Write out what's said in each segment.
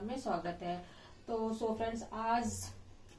Blog में स्वागत है। तो सो फ्रेंड्स, आज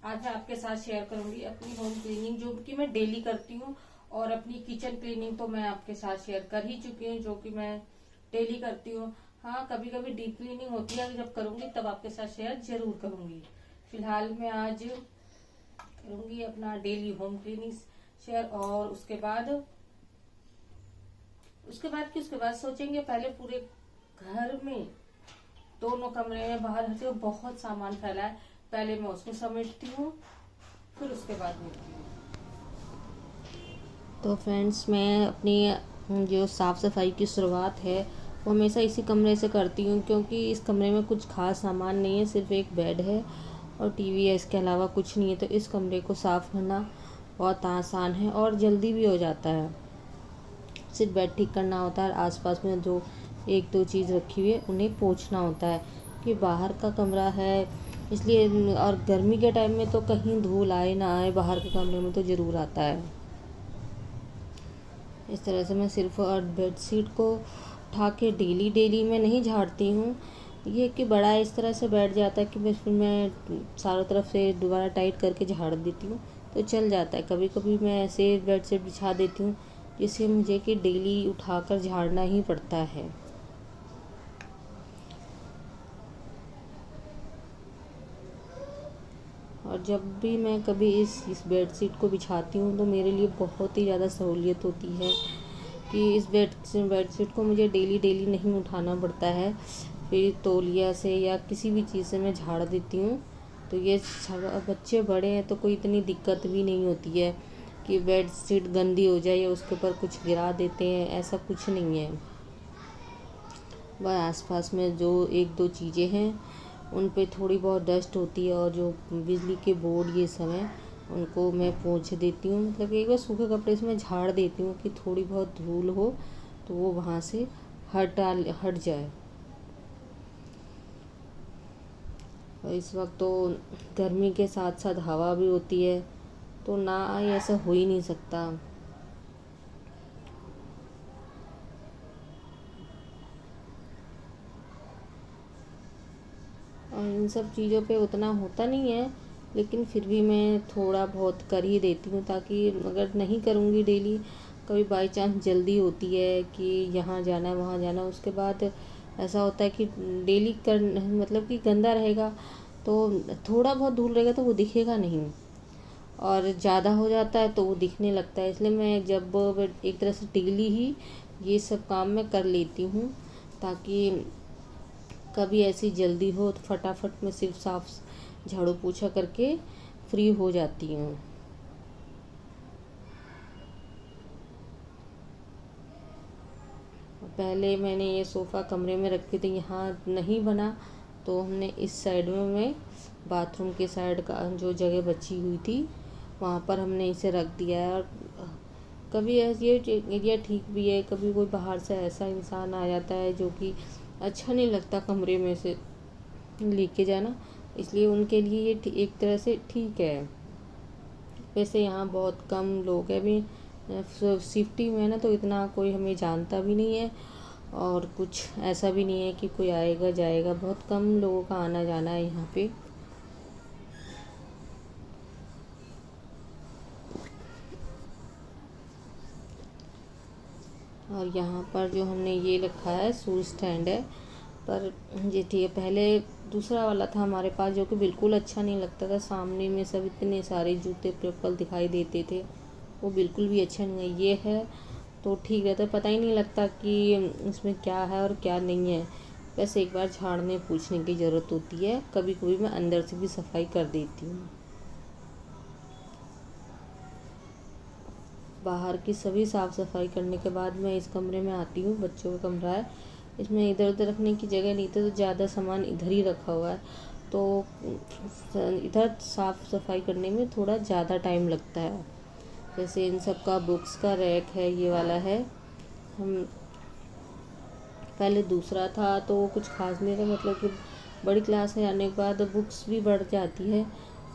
मैं आपके साथ शेयर करूंगी अपनी होम क्लीनिंग जो कि मैं डेली करती हूँ, और अपनी किचन क्लीनिंग तो मैं आपके साथ शेयर कर ही चुकी हूँ, जो कि मैं डेली करती हूँ। हाँ, कभी कभी डीप क्लीनिंग होती है, जब करूंगी तब आपके साथ शेयर जरूर करूंगी। फिलहाल मैं आज करूंगी अपना डेली होम क्लीनिंग शेयर, और उसके बाद सोचेंगे। पहले पूरे घर में, दोनों कमरे में, बाहर हर जगह बहुत सामान फैला है, पहले मैं उसको समेटती हूँ, फिर उसके बाद मिलती हूँ। तो फ्रेंड्स, मैं अपनी जो साफ़ सफाई की शुरुआत है वो हमेशा इसी कमरे से करती हूँ, क्योंकि इस कमरे में कुछ खास सामान नहीं है, सिर्फ एक बेड है और टीवी है, इसके अलावा कुछ नहीं है। तो इस कमरे को साफ़ करना बहुत आसान है और जल्दी भी हो जाता है। सिर्फ बेड ठीक करना होता है, आसपास में जो एक दो चीज़ रखी हुई है उन्हें पोंछना होता है, कि बाहर का कमरा है इसलिए। और गर्मी के टाइम में तो कहीं धूल आए ना आए, बाहर के कमरे में तो ज़रूर आता है। इस तरह से मैं सिर्फ और बेडशीट को उठा के डेली मैं नहीं झाड़ती हूँ। ये कि बड़ा इस तरह से बैठ जाता है कि बस फिर मैं चारों तरफ से दोबारा टाइट करके झाड़ देती हूँ तो चल जाता है। कभी कभी मैं ऐसे बेडशीट बिछा देती हूँ जिससे मुझे कि डेली उठाकर झाड़ना ही पड़ता है। और जब भी मैं कभी इस बेडशीट को बिछाती हूँ तो मेरे लिए बहुत ही ज़्यादा सहूलियत होती है कि इस बेडशीट को मुझे डेली नहीं उठाना पड़ता है। फिर तौलिया से या किसी भी चीज़ से मैं झाड़ देती हूँ। तो ये बच्चे बड़े हैं तो कोई इतनी दिक्कत भी नहीं होती है कि बेडशीट गंदी हो जाए या उसके ऊपर कुछ गिरा देते हैं, ऐसा कुछ नहीं है। वह आसपास में जो एक दो चीज़ें हैं उन पे थोड़ी बहुत डस्ट होती है, और जो बिजली के बोर्ड ये सब हैं उनको मैं पोंछ देती हूँ। मतलब एक बार सूखे कपड़े से मैं झाड़ देती हूँ कि थोड़ी बहुत धूल हो तो वो वहाँ से हट जाए। और इस वक्त तो गर्मी के साथ साथ हवा भी होती है, तो ना ऐसा हो ही नहीं सकता। और इन सब चीज़ों पे उतना होता नहीं है, लेकिन फिर भी मैं थोड़ा बहुत कर ही देती हूँ, ताकि अगर नहीं करूँगी डेली, कभी बाई चांस जल्दी होती है कि यहाँ जाना है वहाँ जाना, उसके बाद ऐसा होता है कि डेली कर मतलब कि गंदा रहेगा तो थोड़ा बहुत धूल रहेगा तो वो दिखेगा नहीं, और ज़्यादा हो जाता है तो वो दिखने लगता है। इसलिए मैं जब एक तरह से डेली ही ये सब काम मैं कर लेती हूँ, ताकि कभी ऐसी जल्दी हो तो फटाफट मैं सिर्फ साफ झाड़ू पोछा करके फ्री हो जाती हूँ। पहले मैंने ये सोफ़ा कमरे में रखे थे, यहाँ नहीं बना तो हमने इस साइड में, मैं बाथरूम के साइड का जो जगह बची हुई थी वहाँ पर हमने इसे रख दिया है। और कभी ये एरिया ठीक भी है, कभी कोई बाहर से ऐसा इंसान आ जाता है जो कि अच्छा नहीं लगता कमरे में से लेके जाना, इसलिए उनके लिए ये एक तरह से ठीक है। वैसे यहाँ बहुत कम लोग हैं अभी, सेफ्टी में है ना, तो इतना कोई हमें जानता भी नहीं है, और कुछ ऐसा भी नहीं है कि कोई आएगा जाएगा। बहुत कम लोगों का आना जाना है यहाँ पे। और यहाँ पर जो हमने ये रखा है शूज स्टैंड है, पर ये ठीक है। पहले दूसरा वाला था हमारे पास जो कि बिल्कुल अच्छा नहीं लगता था, सामने में सब इतने सारे जूते चप्पल दिखाई देते थे, वो बिल्कुल भी अच्छा नहीं है। ये है तो ठीक रहता है, पता ही नहीं लगता कि इसमें क्या है और क्या नहीं है। बस एक बार झाड़ने पूछने की ज़रूरत होती है। कभी कभी मैं अंदर से भी सफाई कर देती हूँ। बाहर की सभी साफ़ सफाई करने के बाद मैं इस कमरे में आती हूँ। बच्चों का कमरा है, इसमें इधर उधर रखने की जगह नहीं थी, तो ज़्यादा सामान इधर ही रखा हुआ है, तो इधर साफ़ सफाई करने में थोड़ा ज़्यादा टाइम लगता है। जैसे इन सब का बुक्स का रैक है, ये वाला है। हम पहले दूसरा था तो वो कुछ खास नहीं था, मतलब कि बड़ी क्लास में आने के बाद बुक्स भी बढ़ जाती है,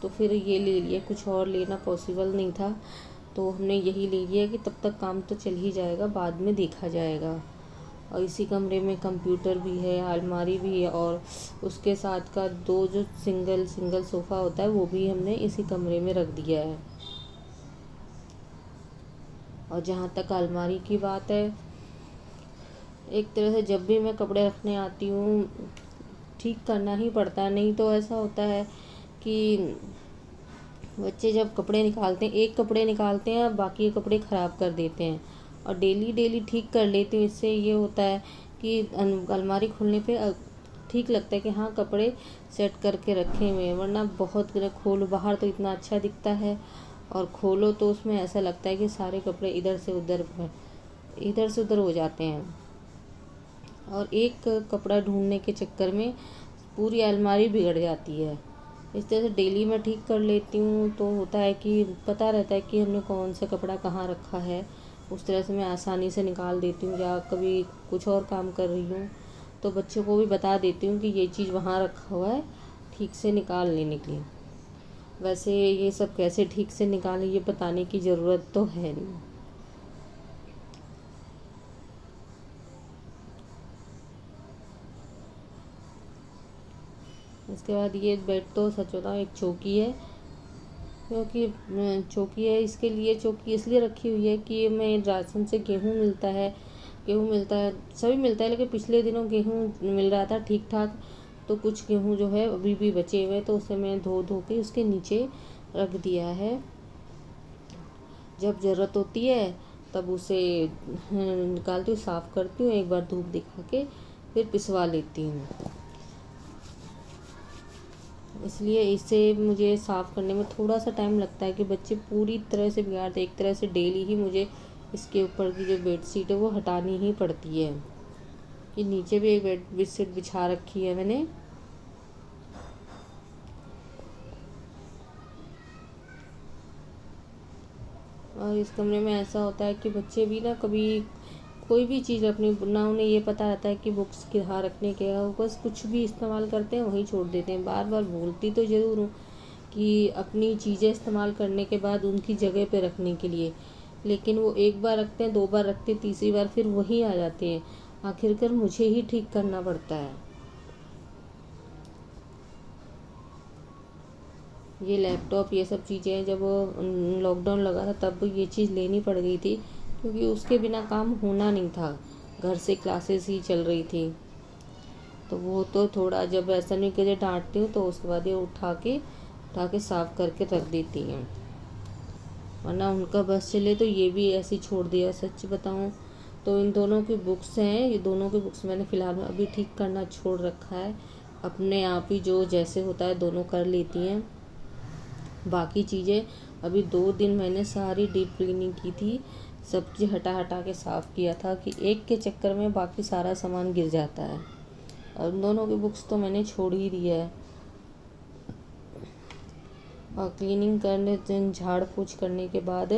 तो फिर ये ले लिया। कुछ और लेना पॉसिबल नहीं था, तो हमने यही ले लिया कि तब तक काम तो चल ही जाएगा, बाद में देखा जाएगा। और इसी कमरे में कंप्यूटर भी है, अलमारी भी है, और उसके साथ का 2 जो सिंगल सोफ़ा होता है वो भी हमने इसी कमरे में रख दिया है। और जहाँ तक अलमारी की बात है, एक तरह से जब भी मैं कपड़े रखने आती हूँ ठीक करना ही पड़ता है, नहीं तो ऐसा होता है कि बच्चे जब कपड़े निकालते हैं, एक कपड़े निकालते हैं, बाकी कपड़े ख़राब कर देते हैं। और डेली ठीक कर लेती हूँ, इससे ये होता है कि अलमारी खोलने पे ठीक लगता है कि हाँ कपड़े सेट करके रखे हुए हैं, वरना बहुत खोलो बाहर तो इतना अच्छा दिखता है और खोलो तो उसमें ऐसा लगता है कि सारे कपड़े इधर से उधर हो जाते हैं। और एक कपड़ा ढूंढने के चक्कर में पूरी अलमारी बिगड़ जाती है। इस तरह से डेली मैं ठीक कर लेती हूँ, तो होता है कि पता रहता है कि हमने कौन सा कपड़ा कहाँ रखा है। उस तरह से मैं आसानी से निकाल देती हूँ, या कभी कुछ और काम कर रही हूँ तो बच्चों को भी बता देती हूँ कि ये चीज़ वहाँ रखा हुआ है, ठीक से निकाल लेने के लिए। वैसे ये सब कैसे ठीक से निकालें ये बताने की ज़रूरत तो है नहीं। इसके बाद ये बेड तो सच बताऊं एक चौकी है, क्योंकि चौकी है इसके लिए, चौकी इसलिए रखी हुई है कि मैं राशन से गेहूँ मिलता है, सभी मिलता है, लेकिन पिछले दिनों गेहूँ मिल रहा था ठीक ठाक, तो कुछ गेहूँ जो है अभी भी बचे हुए, तो उसे मैं धो के उसके नीचे रख दिया है। जब ज़रूरत होती है तब उसे निकालती हूँ, साफ़ करती हूँ, एक बार धूप दिखा के फिर पिसवा लेती हूँ। इसलिए इसे मुझे साफ़ करने में थोड़ा सा टाइम लगता है कि बच्चे पूरी तरह से बिगाड़ते, एक तरह से डेली ही मुझे इसके ऊपर की जो बेडशीट है वो हटानी ही पड़ती है। कि नीचे भी एक बेडशीट बिछा रखी है मैंने। और इस कमरे में ऐसा होता है कि बच्चे भी ना कभी कोई भी चीज़ अपनी ना उन्हें ये पता रहता है कि बुक्स कहाँ रखने के है, बस कुछ भी इस्तेमाल करते हैं वहीं छोड़ देते हैं। बार बार बोलती तो ज़रूर हूँ कि अपनी चीज़ें इस्तेमाल करने के बाद उनकी जगह पे रखने के लिए, लेकिन वो एक बार रखते हैं, 2 बार रखते हैं, तीसरी बार फिर वही आ जाते हैं। आखिरकार मुझे ही ठीक करना पड़ता है। ये लैपटॉप ये सब चीज़ें जब लॉकडाउन लगा था तब ये चीज़ लेनी पड़ गई थी, क्योंकि उसके बिना काम होना नहीं था, घर से क्लासेस ही चल रही थी। तो वो तो थोड़ा जब ऐसा नहीं कि डांटती हूँ तो उसके बाद ये उठा के साफ़ करके रख देती हैं, वरना उनका बस चले तो ये भी ऐसे ही छोड़ दिया। सच बताऊँ तो इन दोनों की बुक्स हैं, ये दोनों की बुक्स मैंने फ़िलहाल में अभी ठीक करना छोड़ रखा है। अपने आप ही जो जैसे होता है दोनों कर लेती हैं। बाकी चीज़ें अभी 2 दिन मैंने सारी डीप क्लीनिंग की थी, सब चीज़ हटा के साफ़ किया था कि एक के चक्कर में बाकी सारा सामान गिर जाता है। और दोनों की बुक्स तो मैंने छोड़ ही दी है। और क्लीनिंग करने झाड़ पोंछ करने के बाद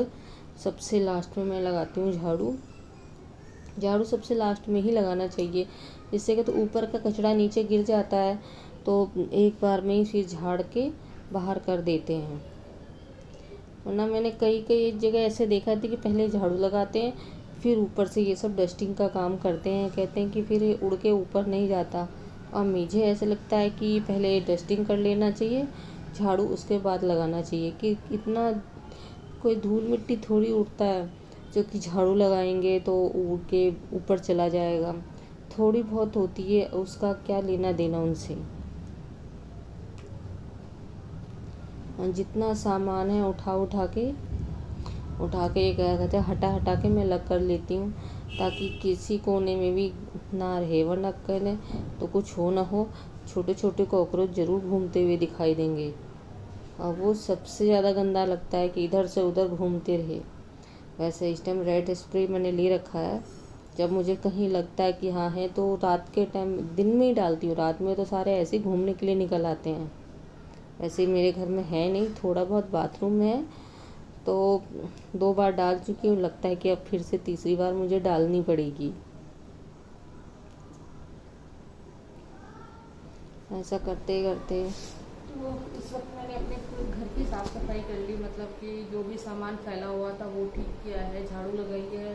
सबसे लास्ट में मैं लगाती हूँ झाड़ू सबसे लास्ट में ही लगाना चाहिए, जिससे कि तो ऊपर का कचरा नीचे गिर जाता है, तो एक बार में ही फिर झाड़ के बाहर कर देते हैं। वरना मैंने कई जगह ऐसे देखा था कि पहले झाड़ू लगाते हैं फिर ऊपर से ये सब डस्टिंग का काम करते हैं, कहते हैं कि फिर उड़ के ऊपर नहीं जाता। और मुझे ऐसे लगता है कि पहले डस्टिंग कर लेना चाहिए, झाड़ू उसके बाद लगाना चाहिए, कि इतना कोई धूल मिट्टी थोड़ी उड़ता है जो कि झाड़ू लगाएंगे तो उड़ के ऊपर चला जाएगा। थोड़ी बहुत होती है, उसका क्या लेना देना उनसे। और जितना सामान है उठा के क्या कहते हैं हटा के मैं अलग कर लेती हूँ, ताकि किसी कोने में भी ना रहे, वरना करें तो कुछ हो ना हो छोटे कॉकरोच ज़रूर घूमते हुए दिखाई देंगे। और वो सबसे ज़्यादा गंदा लगता है कि इधर से उधर घूमते रहे। वैसे इस टाइम रेड स्प्रे मैंने ले रखा है, जब मुझे कहीं लगता है कि हाँ है तो रात के टाइम, दिन में ही डालती हूँ, रात में तो सारे ऐसे ही घूमने के लिए निकल आते हैं। वैसे मेरे घर में है नहीं, थोड़ा बहुत बाथरूम में है, तो 2 बार डाल चुकी हूँ, लगता है कि अब फिर से तीसरी बार मुझे डालनी पड़ेगी। ऐसा करते करते तो इस वक्त मैंने अपने पूरे घर की साफ़ सफाई कर ली, मतलब कि जो भी सामान फैला हुआ था वो ठीक किया है, झाड़ू लगाई है,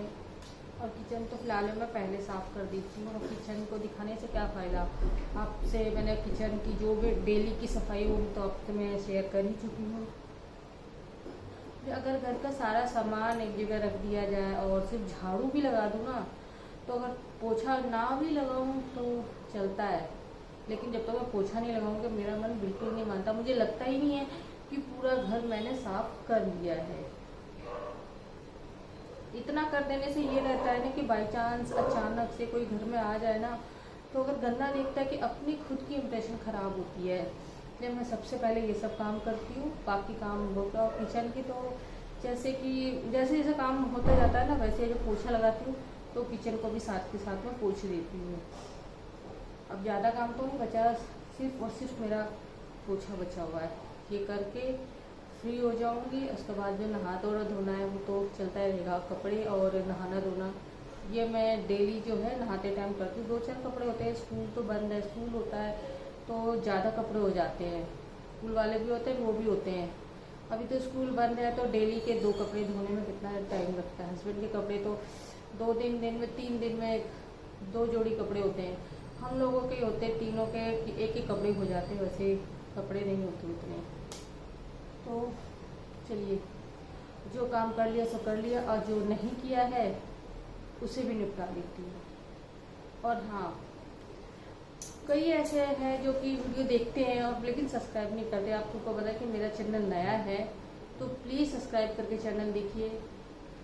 और किचन तो फिलहाल मैं पहले साफ़ कर देती हूँ। और किचन को दिखाने से क्या फ़ायदा, आपसे मैंने किचन की जो भी डेली की सफाई वो तो आपसे मैं शेयर कर ही चुकी हूँ। अगर घर का सारा सामान एक जगह रख दिया जाए और सिर्फ झाड़ू भी लगा दूँ ना, तो अगर पोछा ना भी लगाऊँ तो चलता है, लेकिन जब तक मैं पोछा नहीं लगाऊंगी मेरा मन बिल्कुल नहीं मानता। मुझे लगता ही नहीं है कि पूरा घर मैंने साफ कर लिया है। इतना कर देने से ये रहता है ना कि बाई चांस अचानक से कोई घर में आ जाए ना, तो अगर गंदा देखता है कि अपनी खुद की इम्प्रेशन ख़राब होती है। इसलिए मैं सबसे पहले ये सब काम करती हूँ, बाकी काम होगा। और किचन की तो जैसे जैसे काम होता जाता है ना, वैसे जो पोछा लगाती हूँ तो किचन को भी साथ के साथ में पोछ देती हूँ। अब ज़्यादा काम तो नहीं बचा, सिर्फ और सिर्फ मेरा पोछा बचा हुआ है। ये करके फ्री हो जाऊंगी। उसके बाद जो नहा धोना है वो तो चलता रहेगा, कपड़े और नहाना धोना ये मैं डेली जो है नहाते टाइम करती हूँ। 2-4 कपड़े होते हैं, स्कूल तो बंद है, स्कूल होता है तो ज़्यादा कपड़े हो जाते हैं, स्कूल वाले भी होते हैं वो भी होते हैं। अभी तो स्कूल बंद है तो डेली के 2 कपड़े धोने में कितना टाइम लगता है। हस्बैंड के कपड़े तो 2-3 दिन में 3 दिन में 2 जोड़ी कपड़े होते हैं, हम लोगों के होते तीनों के एक ही कपड़े हो जाते हैं, वैसे कपड़े नहीं होते उतने। तो चलिए, जो काम कर लिया सो कर लिया, और जो नहीं किया है उसे भी निपटा लेती हूँ। और हाँ, कई ऐसे हैं जो कि वीडियो देखते हैं और लेकिन सब्सक्राइब नहीं करते। आपको पता है कि मेरा चैनल नया है, तो प्लीज़ सब्सक्राइब करके चैनल देखिए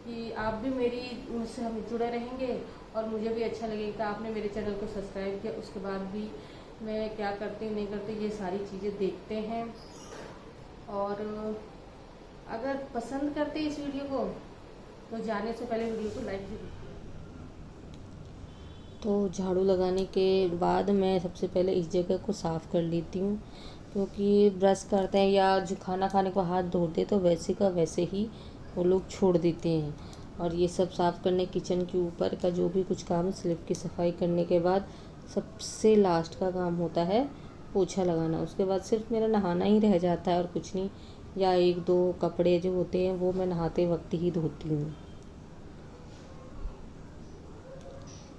कि आप भी मेरी मुझसे हम जुड़े रहेंगे और मुझे भी अच्छा लगेगा कि आपने मेरे चैनल को सब्सक्राइब किया। उसके बाद भी मैं क्या करती हूँ नहीं करती ये सारी चीज़ें देखते हैं। और अगर पसंद करते इस वीडियो को तो जाने से पहले वीडियो को लाइक जरूर। तो झाड़ू लगाने के बाद मैं सबसे पहले इस जगह को साफ़ कर लेती हूँ, क्योंकि ब्रश करते हैं या जो खाना खाने को हाथ धोते तो वैसे का वैसे ही वो लोग छोड़ देते हैं। और ये सब साफ़ करने, किचन के ऊपर का जो भी कुछ काम, स्लिप की सफाई करने के बाद सबसे लास्ट का काम होता है पोछा लगाना। उसके बाद सिर्फ मेरा नहाना ही रह जाता है और कुछ नहीं, या 1-2 कपड़े जो होते हैं वो मैं नहाते वक्त ही धोती हूँ।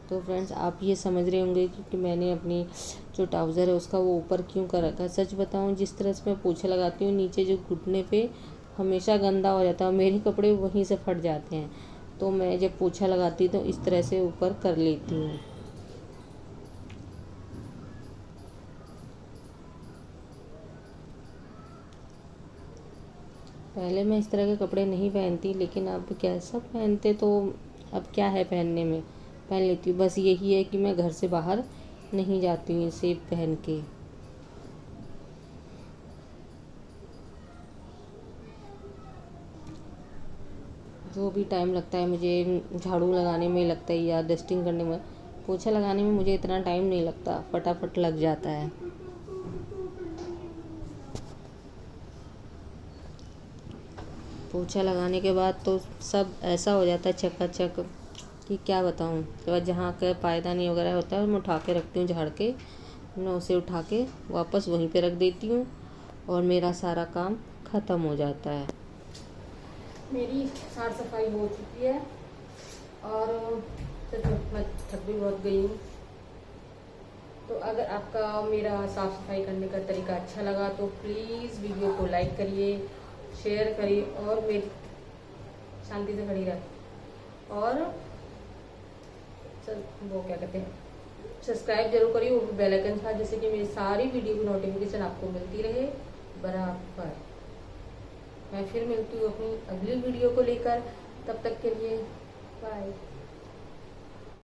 तो फ्रेंड्स, आप ये समझ रहे होंगे कि मैंने अपनी जो ट्राउज़र है उसका वो ऊपर क्यों कर रखा है। सच बताऊँ, जिस तरह से मैं पोछा लगाती हूँ नीचे जो घुटने पे हमेशा गंदा हो जाता है और मेरे कपड़े वहीं से फट जाते हैं, तो मैं जब पोछा लगाती हूँ तो इस तरह से ऊपर कर लेती हूँ। पहले मैं इस तरह के कपड़े नहीं पहनती, लेकिन अब क्या सब पहनते तो अब क्या है पहनने में, पहन लेती हूँ। बस यही है कि मैं घर से बाहर नहीं जाती हूँ इसे पहन के। जो भी टाइम लगता है मुझे झाड़ू लगाने में लगता है या डस्टिंग करने में, पोछा लगाने में मुझे इतना टाइम नहीं लगता, फटाफट लग जाता है। पोछा लगाने के बाद तो सब ऐसा हो जाता है चकाचक कि क्या बताऊँ। उसके बाद जहाँ का पायदानी वगैरह होता है मैं उठा के रखती हूँ, झाड़ के मैं उसे उठा के वापस वहीं पे रख देती हूँ और मेरा सारा काम ख़त्म हो जाता है। मेरी साफ सफाई हो चुकी है और मैं थक भी बहुत गई हूँ। तो अगर आपका मेरा साफ़ सफाई करने का तरीका अच्छा लगा तो प्लीज़ वीडियो को लाइक करिए, शेयर करिए और मेरी शांति से खड़ी रहे। और वो क्या कहते हैं, सब्सक्राइब जरूर करिए, वो बेल आइकन था, जिससे कि मेरी सारी वीडियो की नोटिफिकेशन आपको मिलती रहे बराबर। मैं फिर मिलती हूँ अपनी अगली वीडियो को लेकर, तब तक के लिए बाय।